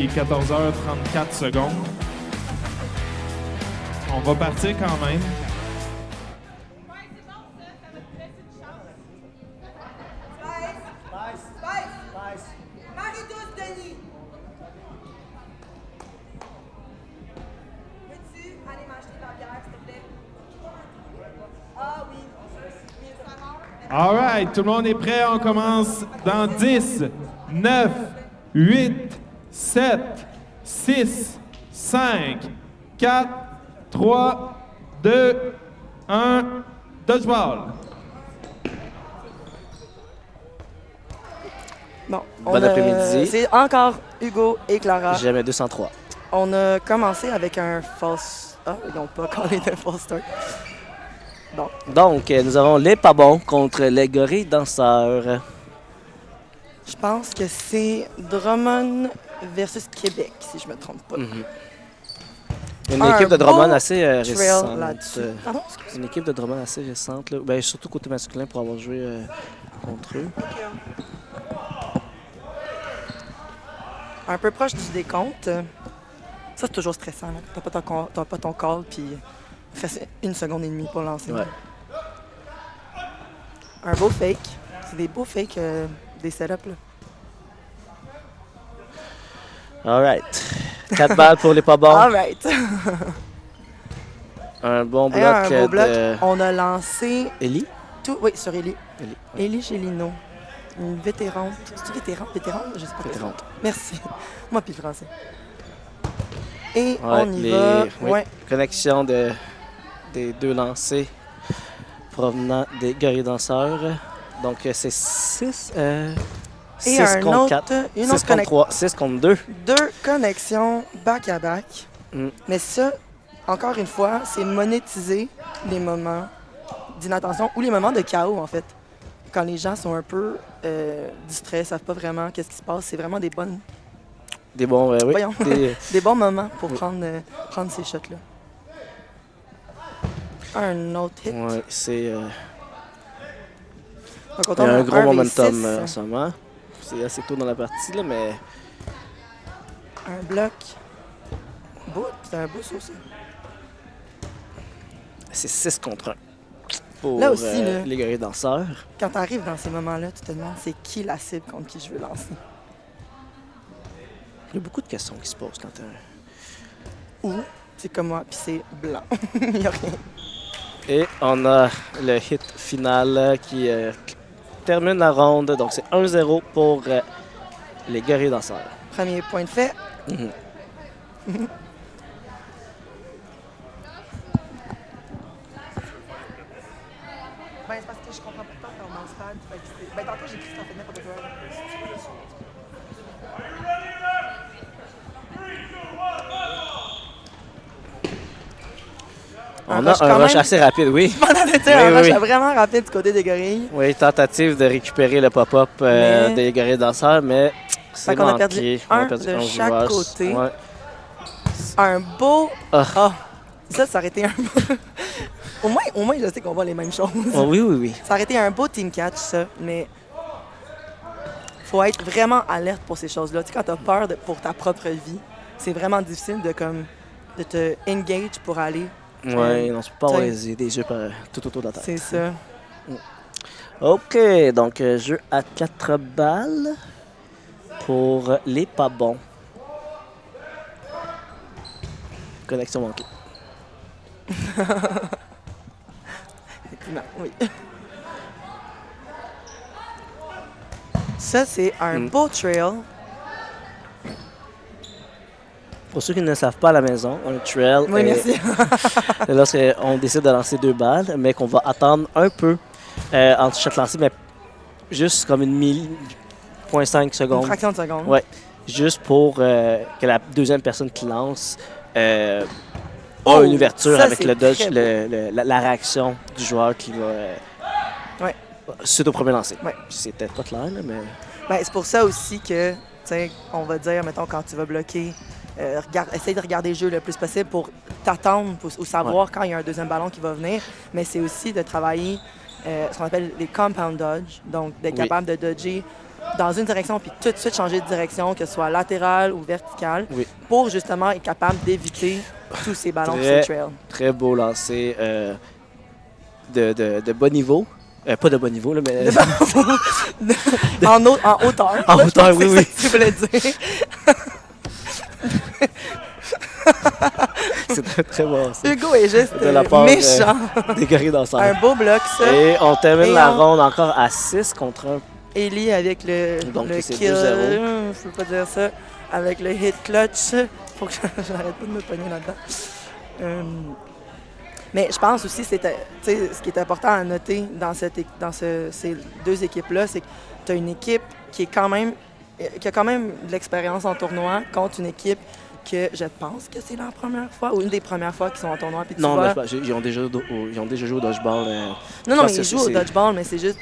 Et 14h34 secondes. On va partir quand même. Marie-Douce Denis. Peux-tu aller m'acheter de la bière, s'il te plaît? Ah oui. All right, tout le monde est prêt? On commence dans 10, 9, 8, 7, 6, 5, 4, 3, 2, 1, dodgeball. Bon, Bon après-midi. C'est encore Hugo et Clara. Jamais 203. On a commencé avec un false... Ah, ils n'ont pas collé de false start. Bon, Donc, nous avons les pas bons contre les gorilles danseurs. je pense que c'est Drummond versus Québec, si je me trompe pas. Une Un équipe de Drummond beau assez trail récente. là-dessus. Pardon, excuse. Une équipe de Drummond assez récente. Là. Ben, surtout côté masculin pour avoir joué contre eux. Un peu proche du décompte. Ça, c'est toujours stressant. Tu n'as pas ton call, puis il reste 1 seconde et demie pour lancer. Ouais. Un beau fake. C'est des beaux fakes, des setups. Là. All right. 4 balles pour les pas bons. All right. Un bon bloc, Et un beau bloc. de On a lancé Ellie. tout. Oui, sur Élie. Ellie. Élie Gélino. Une vétérante. C'est-tu vétéran? Vétéran? Je sais pas. Vétérante. Merci. Moi, puis le français. Et Ouais, on y va. oui. Ouais. Connexion des deux lancers provenant des gorilles danseurs. Donc, c'est 6 Et 6 contre 4. une 6 autre contre 3. 6 contre 2. 2 connexions back-à-back. Mm. Mais ça, encore une fois, c'est monétiser les moments d'inattention ou les moments de chaos, en fait. Quand les gens sont un peu distraits, ne savent pas vraiment qu'est-ce qui se passe, c'est vraiment des bons Oui. Voyons. Des- bons moments pour Oui. prendre ces shots-là. Un autre hit. ouais, c'est Donc, on il y tombe a un à gros 1v6. momentum en ce moment. C'est assez tôt dans la partie, là, mais Un bloc. Beau, c'est un beau saut, ça. c'est 6 contre 1 pour Là aussi, là. les gorilles danseurs. Quand tu arrives dans ces moments-là, tu te demandes c'est qui la cible contre qui je veux lancer. Il y a beaucoup de questions qui se posent quand t'es Ou, c'est comme moi, puis c'est blanc. Il n'y a rien. Et on a le hit final qui termine la ronde. Donc, c'est 1-0 pour les gorilles danseurs. Premier point de fait. Mhm. Ben, c'est parce que je comprends pas tant ton mousepad. Ben, tantôt, j'ai écrit ça en fait n'importe quoi. On rush a quand un rush même. assez rapide, oui. Pendant l'été, Oui, un oui, rush oui. vraiment rapide du côté des gorilles. Oui, tentative de récupérer le pop-up Mais- des gorilles danseurs, mais c'est Fait qu'on a manqué. perdu On a un perdu de 11 chaque joueurs. côté. Ouais. Un beau. Ah. Ah! Ça aurait été un beau. au moins, je sais qu'on voit les mêmes choses. Oh, oui, oui, oui. Ça aurait été un beau team catch, ça, mais faut être vraiment alerte pour ces choses-là. Tu sais, quand t'as peur pour ta propre vie, c'est vraiment difficile de te engage pour aller. Oui, on ne peut pas avoir t'sais. des yeux tout autour de la tête. C'est ça. OK, donc jeu à 4 balles pour les pas bons. Connexion manquée. Effectivement, oui. Ça, c'est un beau trail. Pour ceux qui ne le savent pas à la maison, un trail Oui, est merci. lorsqu'on décide de lancer 2 balles, mais qu'on va attendre un peu entre chaque lancer, mais juste comme une 0.5 Une secondes. fraction de seconde. Ouais, juste pour que la deuxième personne qui lance a une ouverture ça, avec c'est le dodge, très la réaction du joueur qui va Ouais. suite au premier lancer. Ouais. C'est peut-être pas clair, là, mais Ben, c'est pour ça aussi que, tu sais, on va dire, mettons, quand tu vas bloquer, essaye de regarder le jeu le plus possible pour t'attendre ou savoir quand il y a un deuxième ballon qui va venir. Mais c'est aussi de travailler ce qu'on appelle les compound dodge, donc d'être Oui. capable de dodger dans une direction, puis tout de suite changer de direction, que ce soit latérale ou verticale, Oui. pour justement être capable d'éviter tous ces ballons sur Très- le trail. Très beau lancer de bas niveau. Pas de bas niveau, là, mais En hauteur. En là, je hauteur, pense que oui, c'est ça que tu voulais dire. c'est un très bon lancer. Hugo est juste De la part, méchant. Des gorilles danseurs. Un beau bloc, ça. Et on termine Et la on- ronde encore à 6 contre 1. Ellie avec le Donc, c'est kill. 2-0. Je peux pas dire ça. Avec le hit clutch. Faut que j'arrête pas de me pogner là-dedans. Mais je pense aussi, ce qui est important à noter dans ces deux équipes-là, c'est que tu as une équipe qui a quand même de l'expérience en tournoi contre une équipe que je pense que c'est leur première fois ou une des premières fois qu'ils sont en tournoi. Puis tu Non, vois- mais ils ont déjà joué au dodgeball. non, pense mais que ils jouent au c'est- dodgeball, mais c'est juste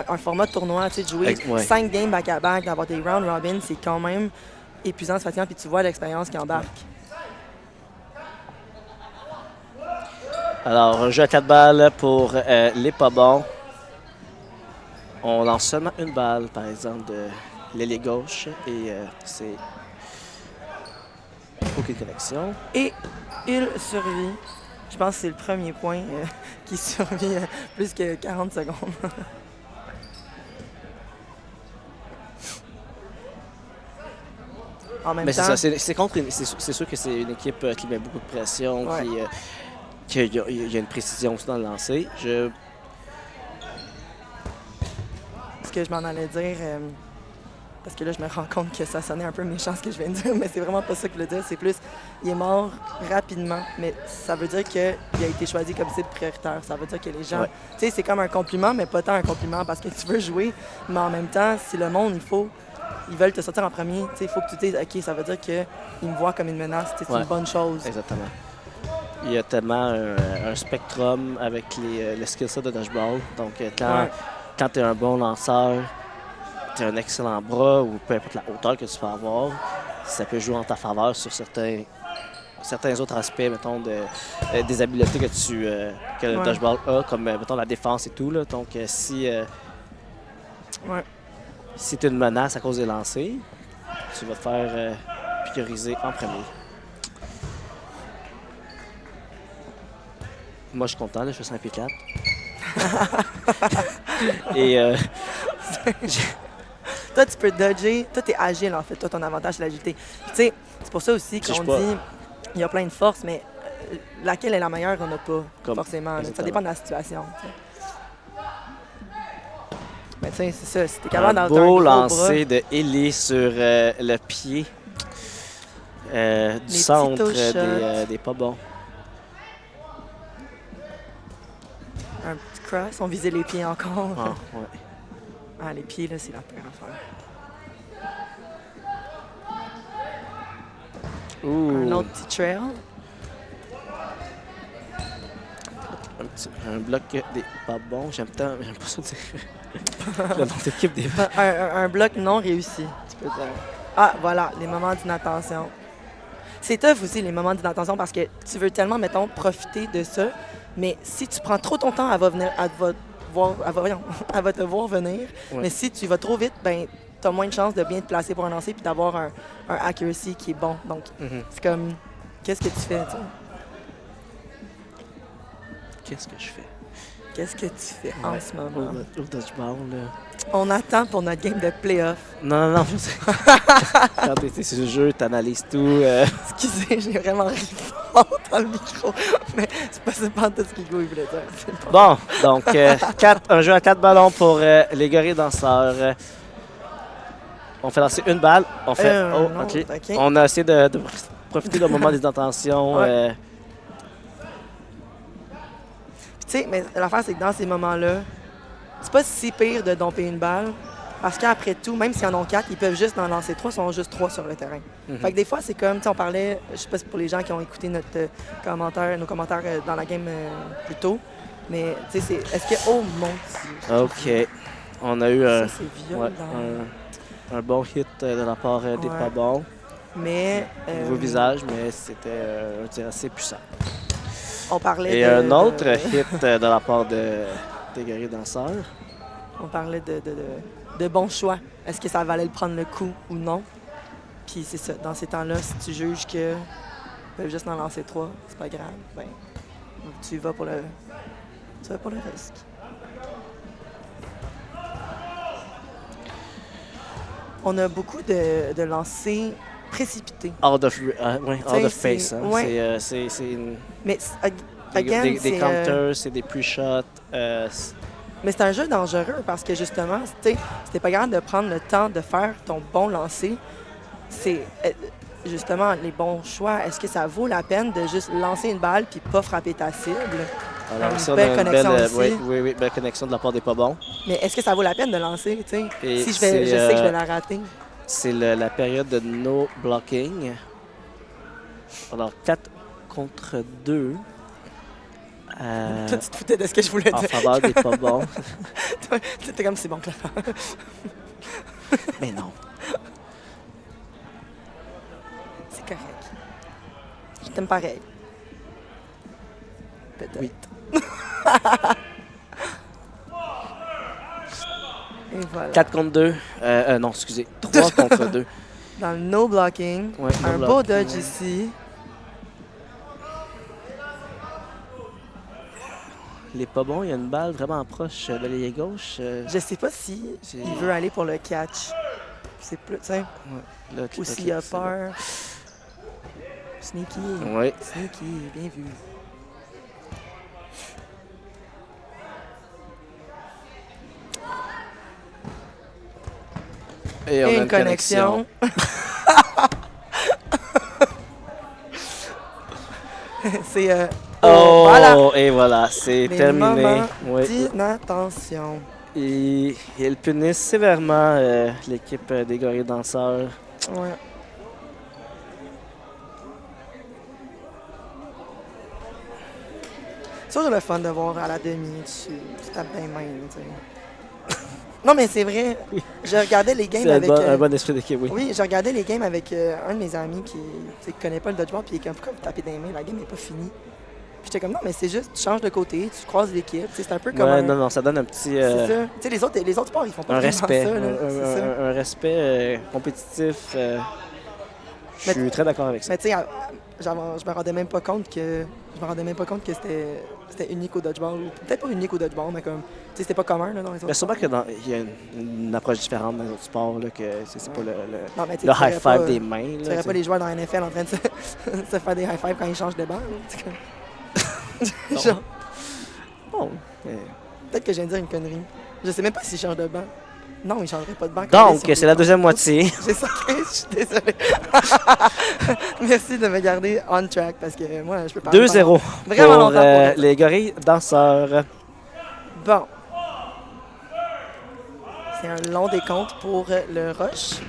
un format de tournoi, tu sais, de jouer Ouais. 5 games back-à-back, d'avoir des round robin, c'est quand même épuisant, fatigant, puis tu vois l'expérience qui embarque. Alors, un jeu à 4 balles pour les pas bons. On lance seulement une balle, par exemple, de l'ailier gauche. Et c'est aucune connexion. Et il survit. Je pense que c'est le premier point qui survit plus que 40 secondes. En même Mais c'est temps, ça, c'est sûr que c'est une équipe qui met beaucoup de pression, Ouais. qu'il y a une précision aussi dans le lancer. ce que je m'en allais dire, parce que là, je me rends compte que ça sonnait un peu méchant ce que je viens de dire, mais c'est vraiment pas ça que je voulais dire. C'est plus, il est mort rapidement, mais ça veut dire qu'il a été choisi comme cible prioritaire. Ça veut dire que les gens... Ouais. Tu sais, c'est comme un compliment, mais pas tant un compliment parce que tu veux jouer, mais en même temps, si le monde, ils veulent te sortir en premier, tu sais, il faut que tu te dises, OK, ça veut dire qu'ils me voient comme une menace, tu sais, c'est Ouais. une bonne chose. Exactement. Il y a tellement un spectrum avec le skill set de dodgeball. Donc, quand tu es un bon lanceur, tu as un excellent bras ou peu importe la hauteur que tu peux avoir, ça peut jouer en ta faveur sur certains autres aspects, mettons, des habiletés que le Ouais. dodgeball a, comme, mettons, la défense et tout. Là. Donc, si tu es une menace à cause des lancers, tu vas te faire prioriser en premier. Moi, je suis content, là, je fais 5 et 4. Et Toi, tu peux dodger. Toi, tu es agile, en fait. Toi, ton avantage, c'est l'agilité. Puis, tu sais, c'est pour ça aussi Triche qu'on pas. dit il y a plein de forces, mais laquelle est la meilleure, on n'a pas, forcément. là. Ça exactement. dépend de la situation. Tu sais. Mais tu sais, c'est ça. Si tu es capable un d'avoir un beau gros lancer de Ellie sur le pied du centre petits toe des pas bons. bras, un petit cross, on visait les pieds encore. Ah, ouais. Ah, les pieds, là, c'est la pire affaire. Un Ouh, autre petit trail. un bloc des pas bons. J'aime pas ça dire le nom d'équipe des Un bloc non réussi, tu peux dire. Ah, voilà, les moments d'inattention. C'est tough aussi, les moments d'inattention, parce que tu veux tellement, mettons, profiter de ça, mais si tu prends trop ton temps, elle va te voir venir. Ouais. Mais si tu vas trop vite, ben, tu as moins de chances de bien te placer pour un lancer puis d'avoir un accuracy qui est bon. Donc, c'est comme, qu'est-ce que tu fais, tu sais? Qu'est-ce que je fais? Qu'est-ce que tu fais en ce moment? Au dodgeball, là. On attend pour notre game de playoff. Non, je sais. Quand t'es sur le jeu, t'analyses tout. Excusez, j'ai vraiment ri fort dans le micro, mais c'est pas tout ce qu'Hugo il voulait dire. C'est pas- Bon, donc, un jeu à 4 ballons pour les gorilles danseurs. On fait lancer une balle. On fait. non, OK. OK. On a essayé de profiter d'un moment des intentions. Ouais. Tu sais, mais l'affaire, c'est que dans ces moments-là, c'est pas si pire de domper une balle, parce qu'après tout, même s'ils en ont 4, ils peuvent juste en lancer 3, ils sont juste 3 sur le terrain. Fait que des fois, c'est comme, tu sais, on parlait, je sais pas si pour les gens qui ont écouté nos commentaires dans la game plus tôt, mais tu sais, est-ce que, oh mon Dieu, OK. On a eu ça c'est violent. un bon hit de la part des Ouais. pas bons. Mais Nouveau visage, mais c'était un tir assez puissant. on parlait Et un autre hit de la part des gorilles danseurs. On parlait de bons choix. Est-ce que ça valait le prendre le coup ou non? Puis c'est ça, dans ces temps-là, si tu juges que ils peuvent juste en lancer 3, c'est pas grave, ben, tu vas pour le risque. On a beaucoup de lancers précipités. Out of T'sais, face. Hein. ouais. C'est une- Mais, again, des c'est, counters, c'est des pre-shots. mais c'est un jeu dangereux parce que justement, tu sais, si t'es pas capable de prendre le temps de faire ton bon lancer, c'est justement les bons choix. Est-ce que ça vaut la peine de juste lancer une balle puis pas frapper ta cible? Alors, Une ici, on a belle une connexion belle, aussi. oui, belle connexion de la part des pas bons. Mais est-ce que ça vaut la peine de lancer, tu sais? Et Si je c'est, sais que je vais la rater. C'est la période de no blocking. Alors, 4 contre 2. Toi, tu te foutais de ce que je voulais En dire. faveur des pas bons. C'était comme c'est bon que la Mais non. C'est correct. Je t'aime pareil. Peut-être. Oui. Et voilà. 4 contre 2. Non, excusez. 3 contre 2. Dans le no blocking, Ouais, no un beau blocking. dodge ici. Les pas bons, il y a une balle vraiment proche de l'ailier gauche. Je sais pas si C'est- il veut aller pour le catch. C'est plus, tu sais, Là, ou s'il a c'est là. peur. Sneaky. Oui. Sneaky, bien vu. Et on Et a une connexion. C'est Oh, voilà. et voilà, c'est Les terminé. moments Oui. d'inattention. Et ils punissent sévèrement l'équipe des gorilles danseurs. Ouais. C'est toujours le fun de voir à la demi, tu tapes des mains, tu sais. Non, mais c'est vrai. Je regardais les games C'est avec... un bon esprit d'équipe, oui. Oui, je regardais les games avec un de mes amis qui ne connaît pas le dodgeball, puis il est comme, pourquoi vous tapez des mains, la game n'est pas finie. Puis j'étais comme, non, mais c'est juste, tu changes de côté, tu croises l'équipe, tu sais, c'est un peu comme Ouais, un... non, ça donne un petit... C'est ça. Tu sais, les autres sports, ils font pas un vraiment respect. ça, là. C'est ça. Un respect compétitif. Je suis très d'accord avec ça. Mais tu sais, je me rendais même pas compte que c'était unique au dodgeball. Ou peut-être pas unique au dodgeball, mais comme, tu sais, c'était pas commun là, dans les autres Mais sûrement sports. qu'il y a une approche différente dans les autres sports, là, que c'est pas Non, mais tu sais, le tu verrais high pas- five des mains. Tu là, verrais t'sais. pas les joueurs dans la NFL en train de se faire des high five quand ils changent de banc. Là, tu sais, comme- Non. Genre, Bon, mais- peut-être que je viens de dire une connerie. Je sais même pas s'ils changent de banc. Non, ils changeraient pas de banc. Donc, c'est la deuxième moitié. J'ai sacré, je suis désolé. Merci de me garder on track parce que moi, je peux pas. 2-0 Vraiment pour longtemps pour être- les gorilles danseurs. Bon. C'est un long décompte pour le rush.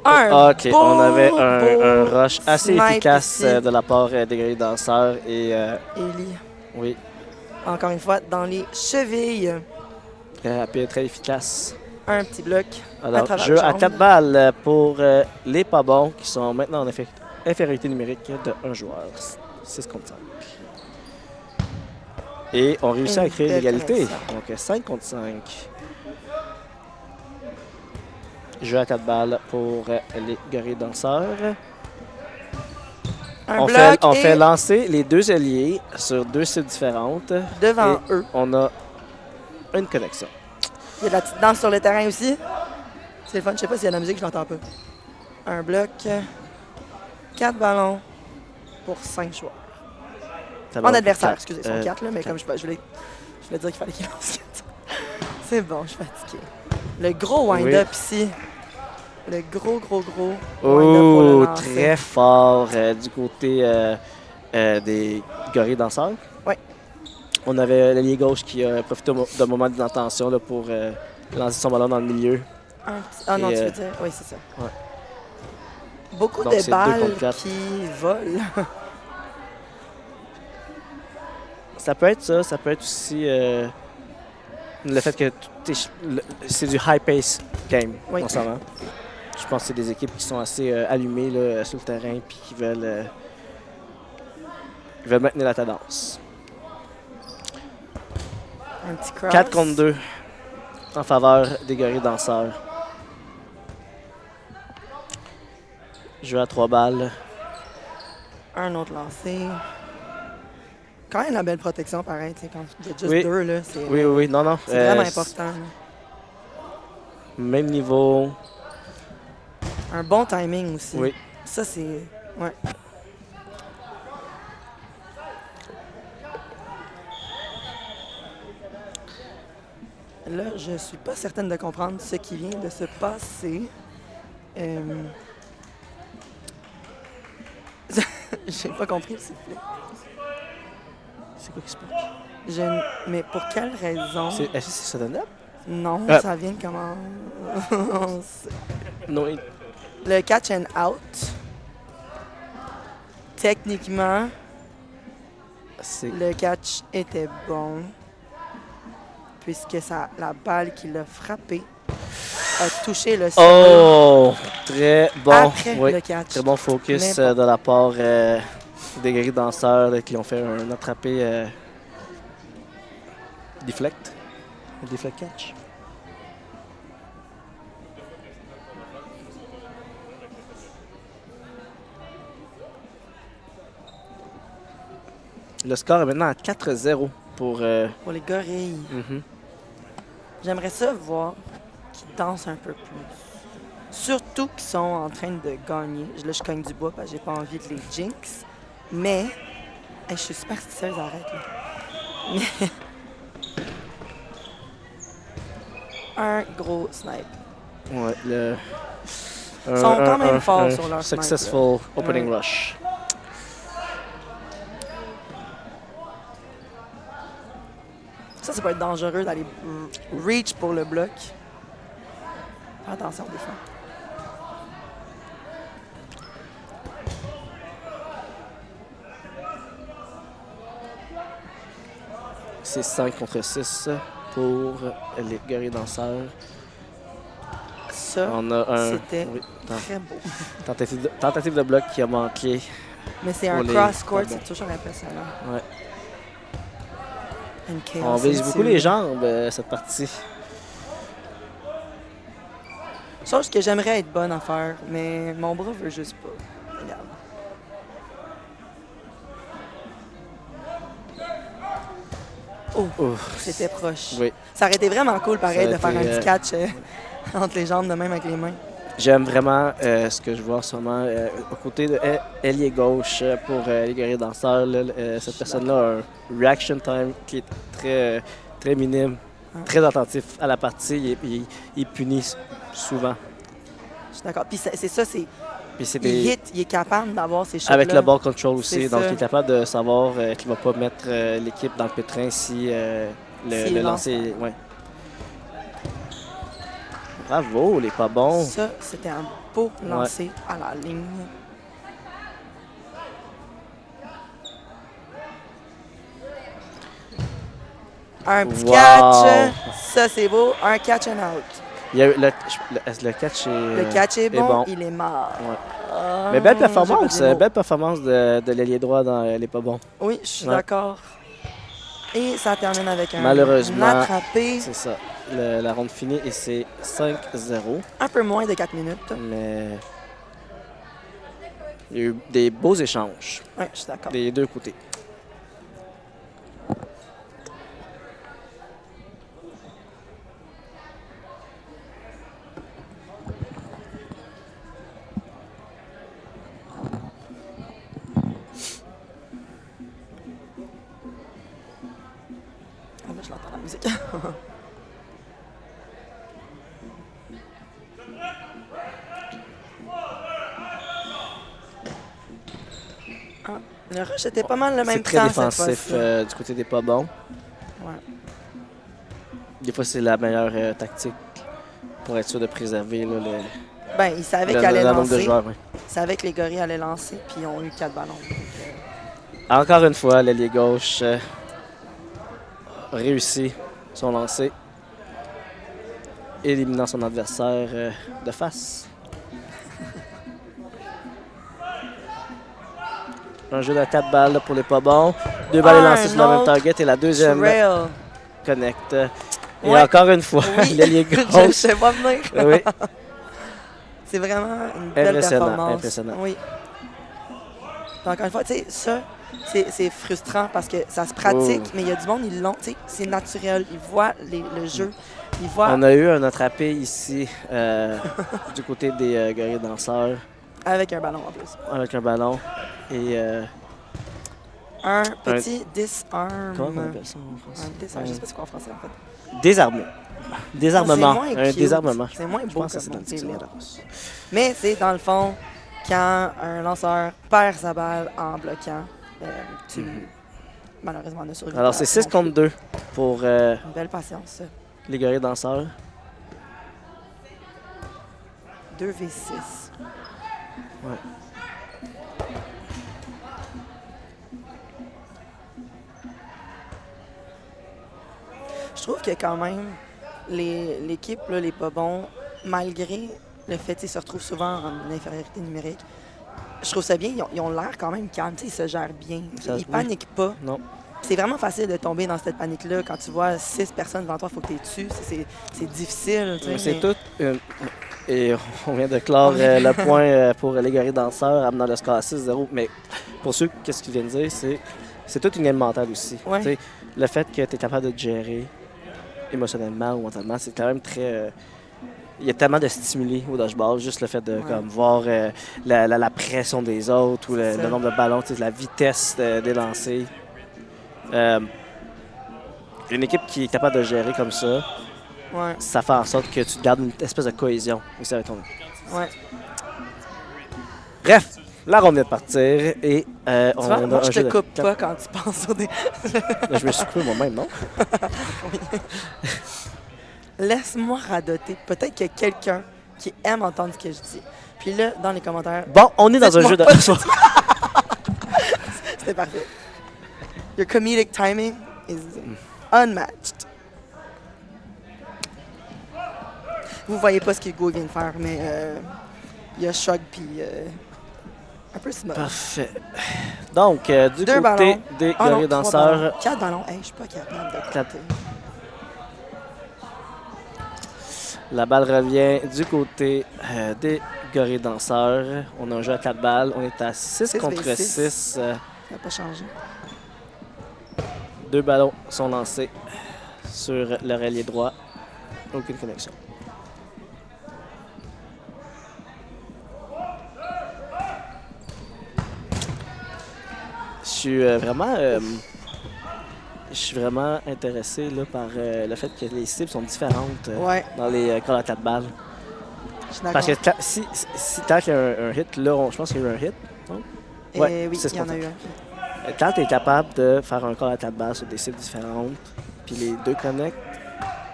OK, on avait un beau rush assez snipe efficace ici. de la part des gorilles danseurs. Et Ellie, oui, encore une fois, dans les chevilles. très rapide, très efficace. Un petit bloc. Alors, travers jeu le à jambe. 4 balles pour les pas bons qui sont maintenant en infériorité numérique de 1 joueur. 6 contre 5. Et on réussit Une à créer belle l'égalité. connexion. Donc 5 contre 5. Jeu à 4 balles pour les gorilles danseurs. Un On, bloc fait, et lancer les deux alliés sur 2 cibles différentes. devant Et eux. on a une connexion. Il y a de la petite danse sur le terrain aussi. C'est le fun. Je sais pas s'il y a de la musique, je l'entends pas. Un bloc. 4 ballons pour 5 joueurs. En adversaire, excusez, ils sont 4 là, mais comme je voulais dire qu'il fallait qu'ils lancent 4. C'est bon, je suis fatigué. Le gros wind-up ici. Le gros wind-up pour le Oh, lancer. très fort du côté des gorilles danseurs. Oui. On avait l'allié gauche qui a profité d'un moment d'inattention là, pour lancer son ballon dans le milieu. Ah non, Et, tu veux dire? Oui, c'est ça. ouais. Beaucoup Donc, de c'est 2 balles contre 4. qui volent. Ça peut être ça, ça peut être aussi le fait que c'est du high pace game Oui. en ce moment. Je pense que c'est des équipes qui sont assez allumées là, sur le terrain et qui veulent maintenir la tendance. Un petit cross. 4 contre 2 en faveur des gorilles danseurs. Jeu à 3 balles. Un autre lancé. Quand même la belle protection, pareil, tu sais, quand il y a juste Oui. 2, là, c'est Oui, non. c'est vraiment important. là. Même niveau. Un bon timing aussi. Oui. Ça, c'est... Ouais. Là, je suis pas certaine de comprendre ce qui vient de se passer. J'ai pas compris, s'il vous plaît. C'est quoi qui se passe? Mais pour quelle raison? Est-ce que c'est sudden up? Non, Ah. ça vient de comment... Non, Le catch and out. Techniquement, c'est. le catch était bon. Puisque la balle qui l'a frappé a touché le sol Oh! Très bon. après Oui. le catch. Très bon focus Mais bon. de la part des gorilles danseurs là, qui ont fait un attrapé deflect. Un deflect catch. Le score est maintenant à 4-0 pour. Pour les gorilles, Mhm. j'aimerais ça voir qu'ils dansent un peu plus. Surtout qu'ils sont en train de gagner. Là, je cogne du bois parce que j'ai pas envie de les jinx. Mais, hey, je suis superstitieuse, arrête là. Mais... un gros snipe. Ouais, le. Ils sont quand même forts sur leur snipe, Successful opening Ouais. rush. Ça peut être dangereux d'aller reach pour le bloc. Fais attention des fois. C'est 5 contre 6 pour les gorilles danseurs. Ça, On a un. c'était oui, très beau. tentative de bloc qui a manqué. Mais c'est Pour un les- cross-court, bon. c'est toujours impressionnant. Ouais. And chaos On vise beaucoup ensues. les jambes cette partie. Chose que j'aimerais être bonne à faire, mais mon bras veut juste pas. Regarde. Oh, Ouf. c'était proche. Oui. Ça aurait été vraiment cool, pareil, Ça de aurait faire un été, petit catch entre les jambes de même avec les mains. J'aime vraiment ce que je vois en ce moment aux côtés de ailier gauche pour les gorilles danseurs. Là, cette personne-là a un reaction time qui est très minime, très attentif à la partie. Il punit souvent. Je suis d'accord. Puis c'est ça, c'est... Puis c'est Il des- hit, il est capable d'avoir ces shots-là. avec le ball control aussi, C'est donc ça. il est capable de savoir qu'il ne va pas mettre l'équipe dans le pétrin si S'il le lance. lancer. Ouais. Bravo, il est pas bon. Ça, c'était un beau lancer à la ligne. Un petit Wow. catch, ça c'est beau. Un catch and out. Il y a eu le catch est, Le catch est bon, bon. il est mort. Ouais. Ah, Mais belle j'ai pas performance, de mots. belle performance de l'ailier droit dans Elle est pas bon. Oui, je suis Ouais. d'accord. Et ça termine avec un Malheureusement, attrapé. C'est ça. La ronde finie et c'est 5-0. Un peu moins de 4 minutes. Mais il y a eu des beaux échanges Oui, je suis d'accord. des deux côtés. Ah, ben, je l'entends la musique. Ah, le rush était pas mal le même C'est très temps cette défensif fois-ci. du côté des pas bons. Ouais. Des fois, c'est la meilleure tactique pour être sûr de préserver là, Ben, ils savaient qu'ils allaient le nombre de lancer. joueurs. Ouais. Ils savaient que les gorilles allaient lancer, puis ils ont eu 4 ballons. Donc, Encore une fois, l'ailier gauche a réussi son lancer, éliminant son adversaire de face. Un jeu de 4 balles pour les pas bons. 2 balles Un lancées sur le même autre target et la deuxième trail. connecte. Et Ouais. encore une fois, Oui, l'ailier je gauche. sais pas venir. Oui. C'est vraiment une belle Impressionnant, performance. impressionnant. Oui. Puis encore une fois, tu sais, ça, c'est frustrant parce que ça se pratique, Oh. mais il y a du monde, ils l'ont, tu sais, c'est naturel. Ils voient le jeu. Ils voient On a eu un attrapé ici du côté des guerriers danseurs avec un ballon en plus. avec un ballon. Et Un petit disarm. comment on appelle ça en Un français? disarm, je sais pas c'est quoi en français en fait. Désarmé. Désarmement. C'est moins Un cute. désarmement. C'est moins Je beau pense que c'est comme dans le mot, c'est dictionnaire. là. Mais c'est dans le fond, quand un lanceur perd sa balle en bloquant, tu malheureusement ne survis Alors, pas c'est 6 non contre 2 pour plus. Une belle patience, ça. les guerriers danseurs. 2v6. Ouais. Je trouve que quand même, l'équipe, là, les pas bons, malgré le fait qu'ils se retrouvent souvent en infériorité numérique, je trouve ça bien. Ils ont l'air quand même calmes, tu sais, ils se gèrent bien. Ça, Ils oui. paniquent pas. Non. C'est vraiment facile de tomber dans cette panique-là. Quand tu vois 6 personnes devant toi, il faut que tu es dessus. C'est difficile. tu sais, C'est mais- tout. Et on vient de clore le point pour les guerriers danseurs, amenant le score à 6-0. Mais pour ceux, qu'est-ce qu'ils viennent de dire, c'est toute une game mentale aussi. Ouais. Tu sais, le fait que tu es capable de te gérer émotionnellement ou mentalement, c'est quand même très. Il y a tellement de stimuli au dodgeball, juste le fait de Ouais. comme, voir la pression des autres ou C'est ça. le nombre de ballons, tu sais, la vitesse des lancers. Une équipe qui est capable de gérer comme ça, Ouais, ça fait en sorte que tu gardes une espèce de cohésion aussi avec ton équipe. ouais. Bref, la ronde vient de partir et Tu on vois, a moi, un je jeu te de coupe quatre- pas quand tu penses au dé. Je me suis coupé moi-même, non? Laisse-moi radoter. Peut-être qu'il y a quelqu'un qui aime entendre ce que je dis. Puis là, dans les commentaires, Bon, on est dans un Dites-moi jeu de... pas c'était parfait. Your comedic timing is unmatched. Vous voyez pas ce qu'Hugo vient de faire, mais il y a Shrug puis un peu smug. Parfait. Donc, du Deux côté ballons. des Ah non, guerriers 3 danseurs, ballons. 4 ballons. Hey, je suis pas capable de Quatre. compter. la balle revient du côté des guerriers danseurs. On a un jeu à 4 balles. On est à 6 6 contre v 6. 6. Ça n'a pas changé. 2 ballons sont lancés sur le relier droit. Aucune connexion. Je suis vraiment intéressé là, par le fait que les cibles sont différentes Ouais, dans les calls à 4 balles. je suis d'accord. Parce que si tant qu'il y a un hit, là, je pense qu'il y a eu un hit. ouais, Oui, c'est ce il y en qu'on a fait. eu un. Quand tu es capable de faire un call à 4 balles sur des cibles différentes, puis les deux connectent,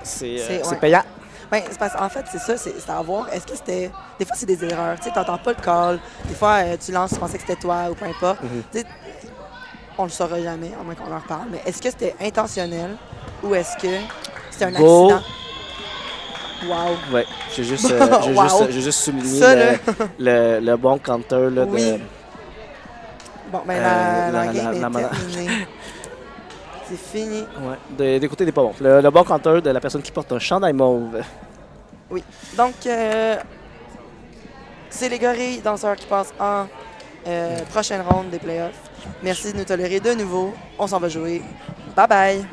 c'est ouais. payant. Ben, c'est parce qu'en fait, c'est ça, c'est à voir. Est-ce que c'était. Des fois, c'est des erreurs. Tu sais, t'entends pas le call. Des fois, tu lances, tu pensais que c'était toi ou peu importe. Mhm. Tu sais, on le saura jamais, à moins qu'on en reparle. Mais est-ce que c'était intentionnel ou est-ce que c'était un Beau. accident? Wow. Ouais, j'ai juste, Wow. j'ai juste souligné Ça, là. le bon counter là, Oui. de. Bon, ben, la- la game la- est terminée. C'est fini. Ouais, des côtés des pas bons. Le bon counter de la personne qui porte un chandail mauve. Oui. Donc, c'est les gorilles danseurs qui passent en prochaine ronde des playoffs. Merci de nous tolérer de nouveau. On s'en va jouer. Bye bye.